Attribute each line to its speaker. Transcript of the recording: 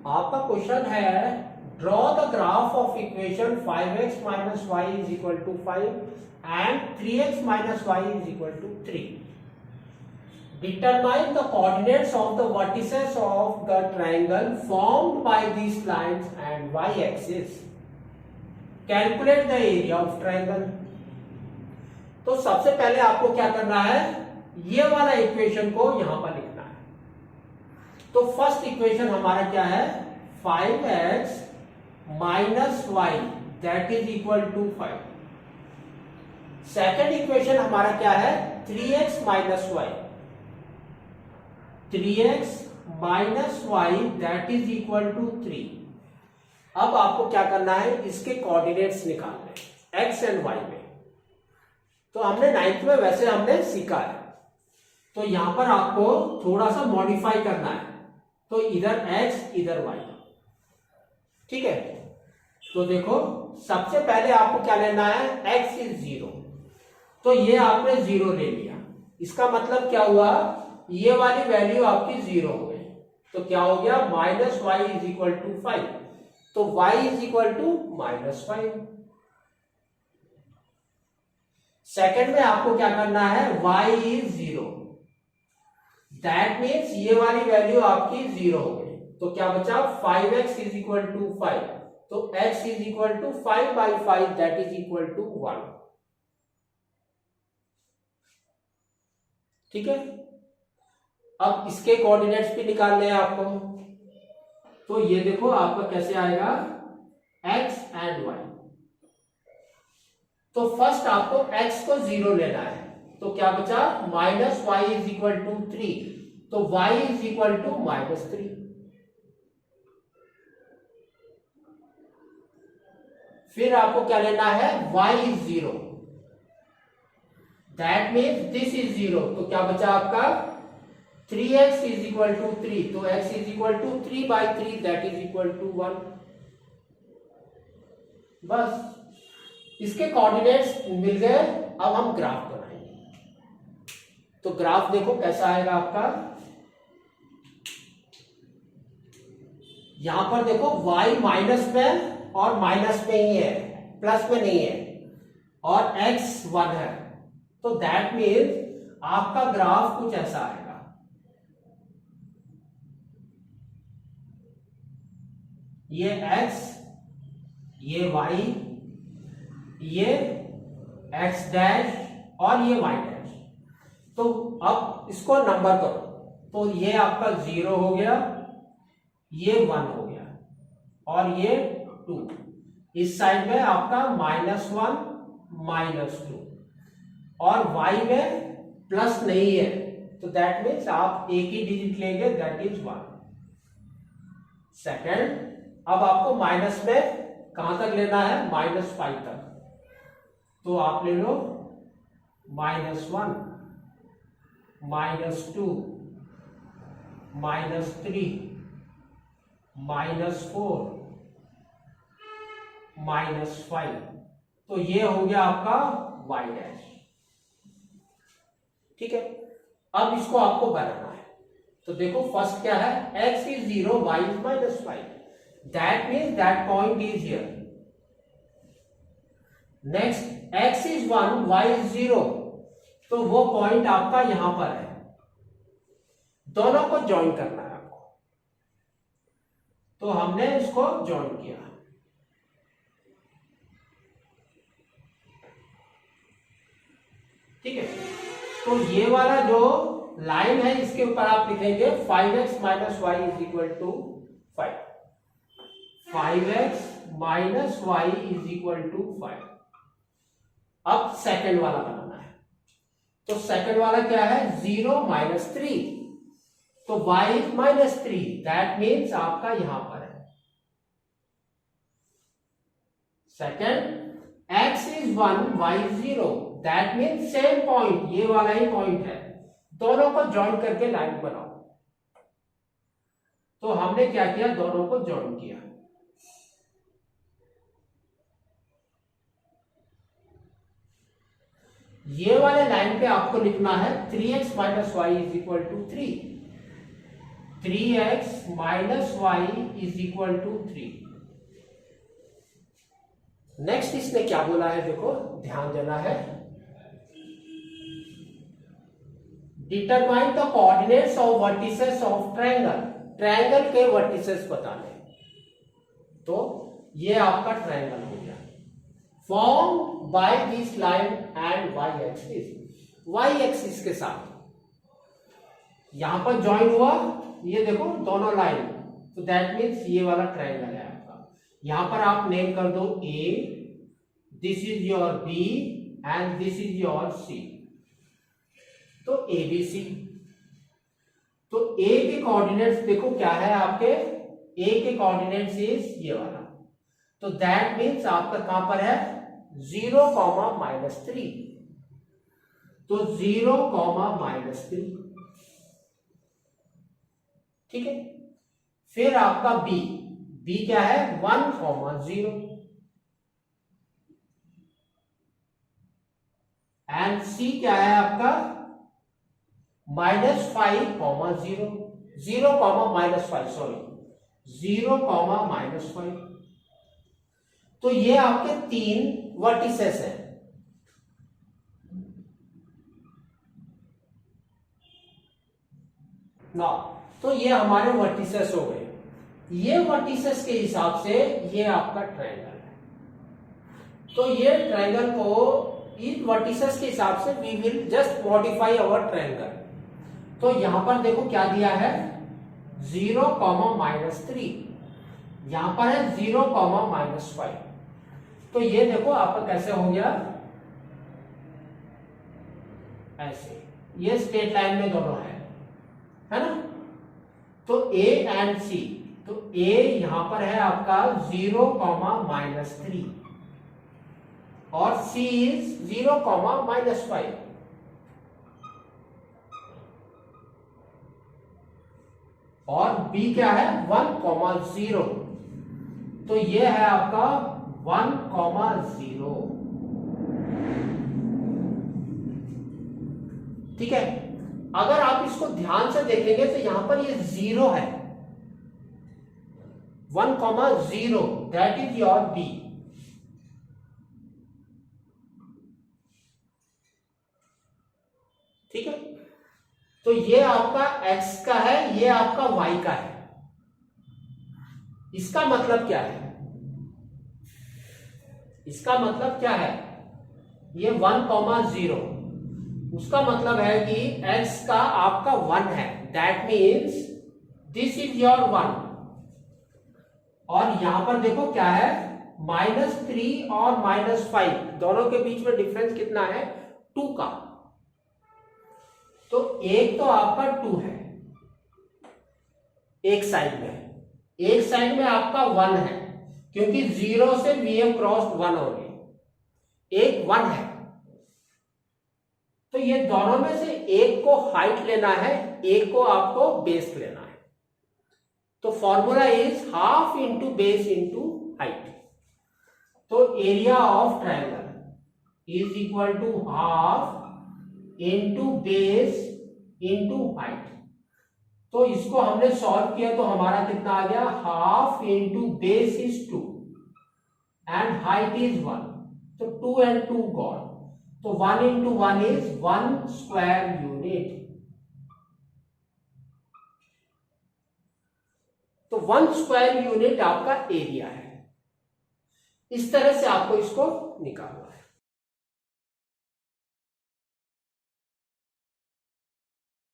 Speaker 1: आपका क्वेश्चन है draw the graph of equation 5x minus y is equal to 5 and 3x minus y is equal to 3. Determine the coordinates of the vertices of the triangle formed by these lines and y-axis. Calculate the area of triangle. तो सबसे पहले आपको क्या करना है, ये वाला equation को यहां पर लिखना है. तो फर्स्ट इक्वेशन हमारा क्या है, 5x minus y that is equal to 5. Second equation हमारा क्या है, 3x minus y, 3x minus y that is equal to 3. अब आपको क्या करना है, इसके कोऑर्डिनेट्स निकालने x एंड y में. तो हमने 9th में वैसे हमने सीखा है, तो यहां पर आपको थोड़ा सा मॉडिफाई करना है. तो इधर x इधर y, ठीक है. तो देखो सबसे पहले आपको क्या लेना है, x इज 0. तो ये आपने 0 ले लिया. इसका मतलब क्या हुआ, ये वाली वैल्यू आपकी 0 हो गई. तो क्या हो गया, minus y is equal to 5. तो y is equal to minus 5. Second में आपको क्या करना है, y इज 0. दैट मीन्स ये वाली वैल्यू आपकी 0 हो गई. तो क्या बचा, 5x इज इक्वल टू 5. तो x is equal to 5 by 5 that is equal to 1. ठीक है. अब इसके कोऑर्डिनेट्स भी निकालने हैं आपको. तो ये देखो आपका कैसे आएगा, x एंड y. तो फर्स्ट आपको x को 0 लेना है. तो क्या बचा, minus y is equal to 3. तो y is equal to minus 3. फिर आपको क्या लेना है, y is 0. That means this is 0. तो क्या बचा आपका, 3x इज इक्वल टू 3. तो x is equal to 3 by 3 that is equal to 1. बस इसके कोऑर्डिनेट्स मिल गए. अब हम ग्राफ बनाएंगे. तो ग्राफ देखो कैसा आएगा आपका. यहां पर देखो y माइनस में और माइनस में ही है, प्लस में नहीं है, और x 1 है. तो दैट मीन्स आपका ग्राफ कुछ ऐसा आएगा. ये x, ये y, ये x डैश और ये y डैश. तो अब इसको नंबर करो. तो ये आपका 0 हो गया, ये 1 हो गया, और ये 2. इस साइड में आपका -1 -2, और y में प्लस नहीं है. तो दैट मीन्स आप एक ही डिजिट लेंगे, दैट इज 1. सेकेंड, अब आपको माइनस में कहां तक लेना है, -5 तक. तो आप ले लो -1 -2 -3 -4 -5. तो ये हो गया आपका y डैश. ठीक है. अब इसको आपको बनाना है. तो देखो फर्स्ट क्या है, x is 0, y is -5. That means that point is here. Next, x is 1, y is 0. तो वो पॉइंट आपका यहां पर है. दोनों को ज्वाइन करना है आपको. तो हमने इसको ज्वाइन किया. ठीक है. तो ये वाला जो लाइन है इसके ऊपर आप लिखेंगे 5x minus y is equal to 5. 5x minus y is equal to 5. अब सेकंड वाला बनाना है. तो सेकंड वाला क्या है, 0 -3. तो y इज -3. दैट मीन्स आपका यहां पर है. Second, x is 1, y is 0. That means same point, ये वाला ही पॉइंट है. दोनों को ज्वाइन करके लाइन बनाओ. तो हमने क्या किया, दोनों को ज्वाइन किया. ये वाले लाइन पे आपको लिखना है 3x minus y is equal to 3. 3x minus y is equal to 3। Next इसने क्या बोला है, देखो ध्यान देना है। Determine the coordinates of vertices of triangle. Triangle के वर्टिसेस बताने, तो ये आपका ट्रायंगल हो गया। Form by this line and y axis. Y axis के साथ यहां पर ज्वाइन हुआ, ये देखो दोनों लाइन, तो दैट मीन्स ये वाला ट्रायंगल है आपका। यहां पर आप नेम कर दो A, this is your B and this is your C, तो ए बी सी। तो ए के कोऑर्डिनेट्स देखो क्या है आपके, ए के कोऑर्डिनेट्स इज ये वाला, तो दैट मीन्स आपका कहां पर है 0, -3, तो 0, -3, ठीक है। फिर आपका बी, बी क्या है 1, 0 एंड सी क्या है आपका -5, 0, 0, -5, सॉरी 0, -5। तो ये आपके 3 वर्टिसेस हैं। ना, तो ये हमारे वर्टिसेस हो गए। ये वर्टिसेस के हिसाब से ये आपका ट्रायंगल है। तो ये ट्रायंगल को इन वर्टिसेस के हिसाब से we will just modify our triangle. तो यहां पर देखो क्या दिया है 0, -3, यहां पर है 0, -5। तो ये देखो आपका कैसे हो गया, ऐसे, ये स्ट्रेट लाइन में दोनों है ना। तो ए एंड सी, तो ए यहां पर है आपका 0, -3 और सी इज 0, -5। और बी क्या है 1, 0, तो ये है आपका 1, 0, ठीक है। अगर आप इसको ध्यान से देखेंगे तो यहां पर ये 0 है, 1, 0, दैट इज योर बी, ठीक है। तो ये आपका x का है, ये आपका y का है। इसका मतलब क्या है, इसका मतलब क्या है, ये 1, 0, उसका मतलब है कि x का आपका 1 है, that means this is your 1। और यहां पर देखो क्या है -3 और -5, दोनों के बीच में डिफरेंस कितना है 2 का। तो एक तो आपका 2 है एक साइड में, एक साइड में आपका 1 है, क्योंकि 0 से वी हैव क्रॉस्ड 1 ओनली, एक 1 है। तो ये दोनों में से एक को हाइट लेना है, एक को आपको बेस लेना है। तो formula is half into base into height. तो area of triangle is equal to half into base into height. तो इसको हमने सॉल्व किया तो हमारा कितना आ गया, half into base is 2 and height is 1, तो 2 and 2 गॉन, तो 1 into 1 is 1 square unit। तो 1 स्क्वायर यूनिट आपका एरिया है। इस तरह से आपको इसको निकालना।